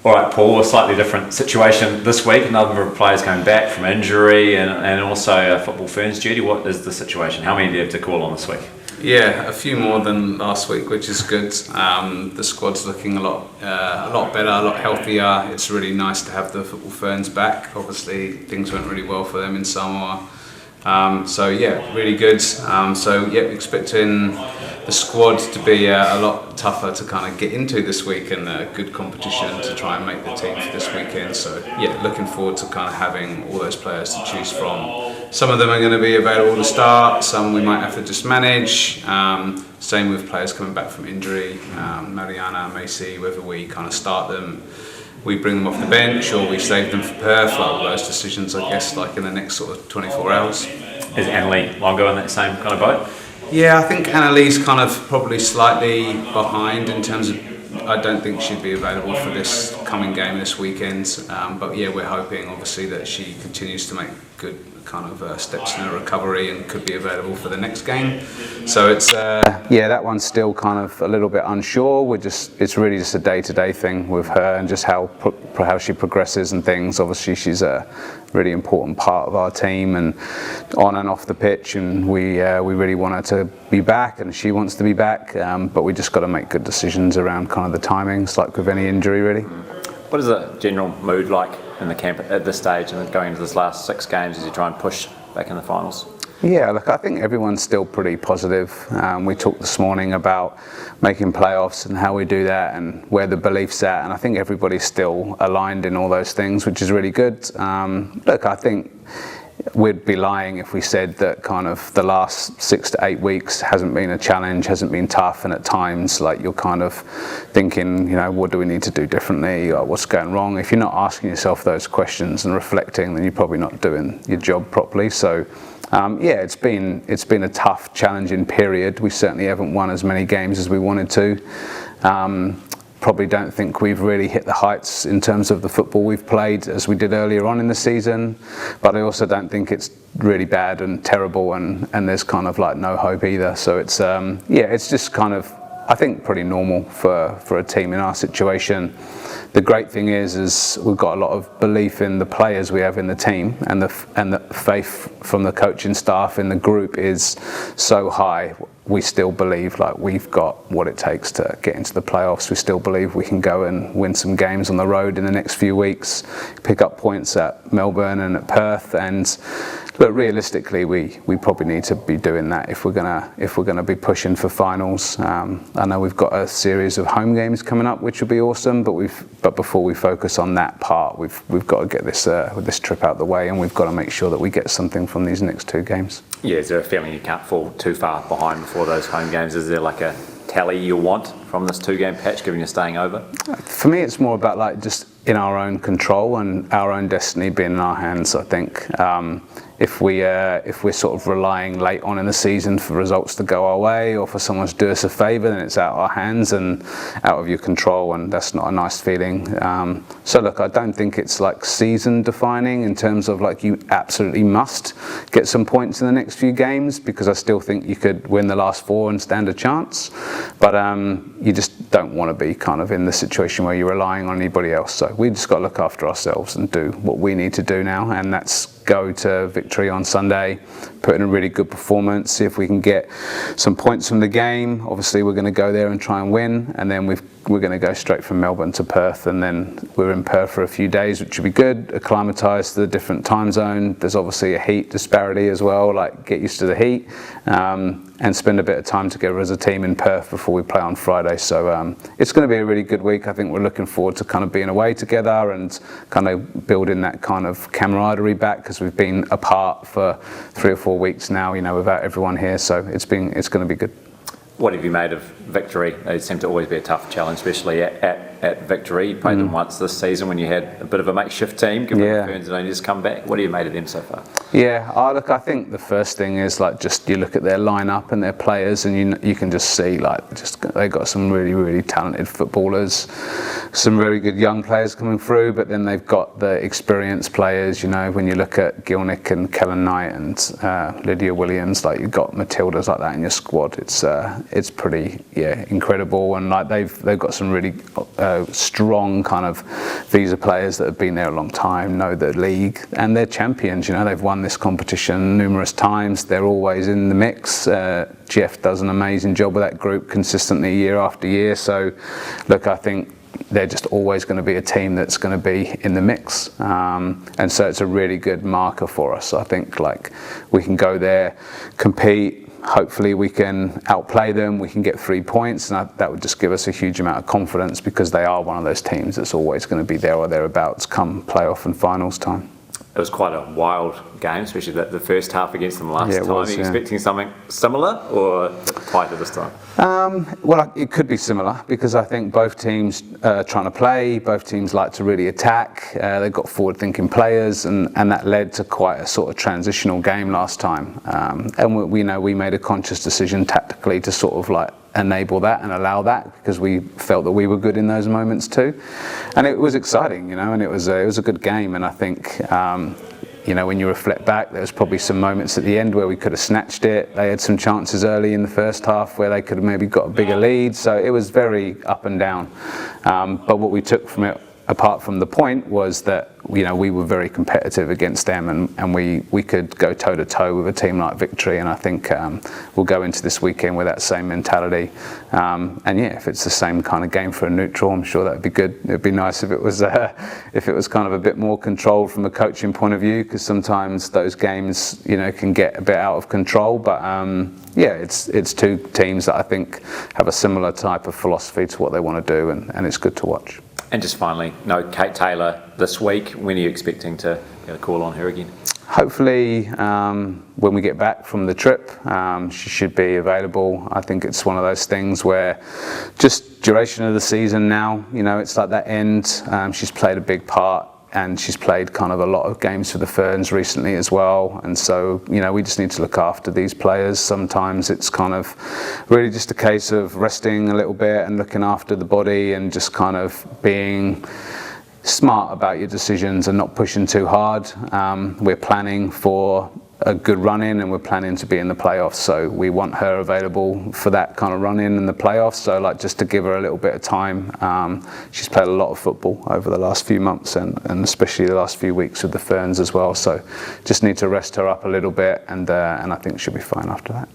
All right, Paul, a slightly different situation this week. A number of players coming back from injury and also Football Ferns duty. What is the situation? How many do you have to call on this week? Yeah, a few more than last week, which is good. The squad's looking a lot better, a lot healthier. It's really nice to have the Football Ferns back. Obviously, things went really well for them in Samoa. So yeah, really good. So yeah, expecting the squad to be a lot tougher to kind of get into this week, and a good competition to try and make the team for this weekend. So yeah, looking forward to kind of having all those players to choose from. Some of them are going to be available to start, some we might have to just manage. Same with players coming back from injury, Mariana, Macy, whether we kind of start them, we bring them off the bench, or we save them for Perth. Like all those decisions, I guess, like in the next sort of 24 hours. Is ALeague Longo in that same kind of boat? Yeah, I think ALeague's kind of probably slightly behind in terms of, I don't think she'd be available for this coming game this weekend. But yeah, we're hoping obviously that she continues to make good kind of steps in her recovery and could be available for the next game. So it's yeah, that one's still kind of a little bit unsure. It's really just a day-to-day thing with her and just how she progresses and things. Obviously, she's a really important part of our team and on and off the pitch, and we really want her to be back, and she wants to be back. But we just got to make good decisions around kind of the timings, like with any injury, really. What is the general mood like in the camp at this stage and going into this last 6 games as you try and push back in the finals? Yeah, look, I think everyone's still pretty positive. We talked this morning about making playoffs and how we do that and where the belief's at, and I think everybody's still aligned in all those things, which is really good. Look, I think we'd be lying if we said that kind of the last 6 to 8 weeks hasn't been a challenge, hasn't been tough, and at times like you're kind of thinking, you know, what do we need to do differently, or what's going wrong? If you're not asking yourself those questions and reflecting, then you're probably not doing your job properly. So yeah, it's been a tough, challenging period. We certainly haven't won as many games as we wanted to. Probably don't think we've really hit the heights in terms of the football we've played as we did earlier on in the season, but I also don't think it's really bad and terrible, and there's kind of like no hope either. So it's yeah, it's just kind of, I think, pretty normal for a team in our situation. The great thing is we've got a lot of belief in the players we have in the team, and the faith from the coaching staff in the group is so high. We still believe like we've got what it takes to get into the playoffs. We still believe we can go and win some games on the road in the next few weeks, pick up points at Melbourne and at Perth, and look, realistically, we probably need to be doing that if we're gonna be pushing for finals. I know we've got a series of home games coming up, which will be awesome. But before we focus on that part, we've got to get this trip out of the way, and we've got to make sure that we get something from these next 2 games. Yeah, is there a feeling you can't fall too far behind before those home games? Is there like a tally you want from this 2-game patch, given you're staying over? For me, it's more about like just in our own control and our own destiny being in our hands. I think if we're sort of relying late on in the season for results to go our way, or for someone to do us a favour, then it's out of our hands and out of your control, and that's not a nice feeling. So look, I don't think it's like season defining in terms of like you absolutely must get some points in the next few games, because I still think you could win the last 4 and stand a chance. But you just don't want to be kind of in the situation where you're relying on anybody else. So we just got to look after ourselves and do what we need to do now, and that's go to victory on Sunday, put in a really good performance, see if we can get some points from the game. Obviously, we're going to go there and try and win, and then we're going to go straight from Melbourne to Perth, and then we're in Perth for a few days, which will be good, acclimatise to the different time zone. There's obviously a heat disparity as well, like get used to the heat, and spend a bit of time together as a team in Perth before we play on Friday. So it's going to be a really good week. I think we're looking forward to kind of being away together and kind of building that kind of camaraderie back, because we've been apart for 3 or 4 weeks now, you know, without everyone here. So it's going to be good. What have you made of Victory? They seem to always be a tough challenge, especially at Victory. You played them once this season when you had a bit of a makeshift team, given the Ferns had only just come back. What have you made of them so far? Yeah, look, I think the first thing is like just you look at their lineup and their players, and you can just see like they got some really, really talented footballers, some very good young players coming through, but then they've got the experienced players. You know, when you look at Gilnick and Kellen Knight and Lydia Williams, like you've got Matildas like that in your squad. It's pretty incredible, and like they've got some really strong kind of visa players that have been there a long time, know the league, and they're champions. You know, they've won this competition numerous times. They're always in the mix. Jeff does an amazing job with that group consistently year after year. So, look, I think they're just always going to be a team that's going to be in the mix, and so it's a really good marker for us. I think like we can go there, compete, hopefully we can outplay them, we can get 3 points, and that would just give us a huge amount of confidence, because they are one of those teams that's always going to be there or thereabouts come playoff and finals time. It was quite a wild game, especially the first half against them last time. Was, Are you expecting something similar or tighter this time? Well, it could be similar, because I think both teams are trying to play, both teams like to really attack, they've got forward-thinking players, and that led to quite a sort of transitional game last time. And we made a conscious decision tactically to sort of like enable that and allow that, because we felt that we were good in those moments too, and it was exciting, you know, and it was a good game. And I think you know, when you reflect back, there was probably some moments at the end where we could have snatched it. They had some chances early in the first half where they could have maybe got a bigger lead, so it was very up and down, but what we took from it, apart from the point, was that, you know, we were very competitive against them, and we could go toe to toe with a team like Victory, and I think we'll go into this weekend with that same mentality. And yeah, if it's the same kind of game for a neutral, I'm sure that'd be good. It'd be nice if it was kind of a bit more controlled from a coaching point of view, because sometimes those games, you know, can get a bit out of control. But yeah, it's two teams that I think have a similar type of philosophy to what they want to do, and it's good to watch. And just finally, no Kate Taylor this week. When are you expecting to get a call on her again? Hopefully when we get back from the trip, she should be available. I think it's one of those things where just duration of the season now, you know, it's like that end. She's played a big part, and she's played kind of a lot of games for the Ferns recently as well. And so, you know, we just need to look after these players. Sometimes it's kind of really just a case of resting a little bit and looking after the body, and just kind of being smart about your decisions and not pushing too hard. We're planning for a good run-in, and we're planning to be in the playoffs, so we want her available for that kind of run-in in the playoffs. So like, just to give her a little bit of time. She's played a lot of football over the last few months, and especially the last few weeks with the Ferns as well, so just need to rest her up a little bit, and I think she'll be fine after that.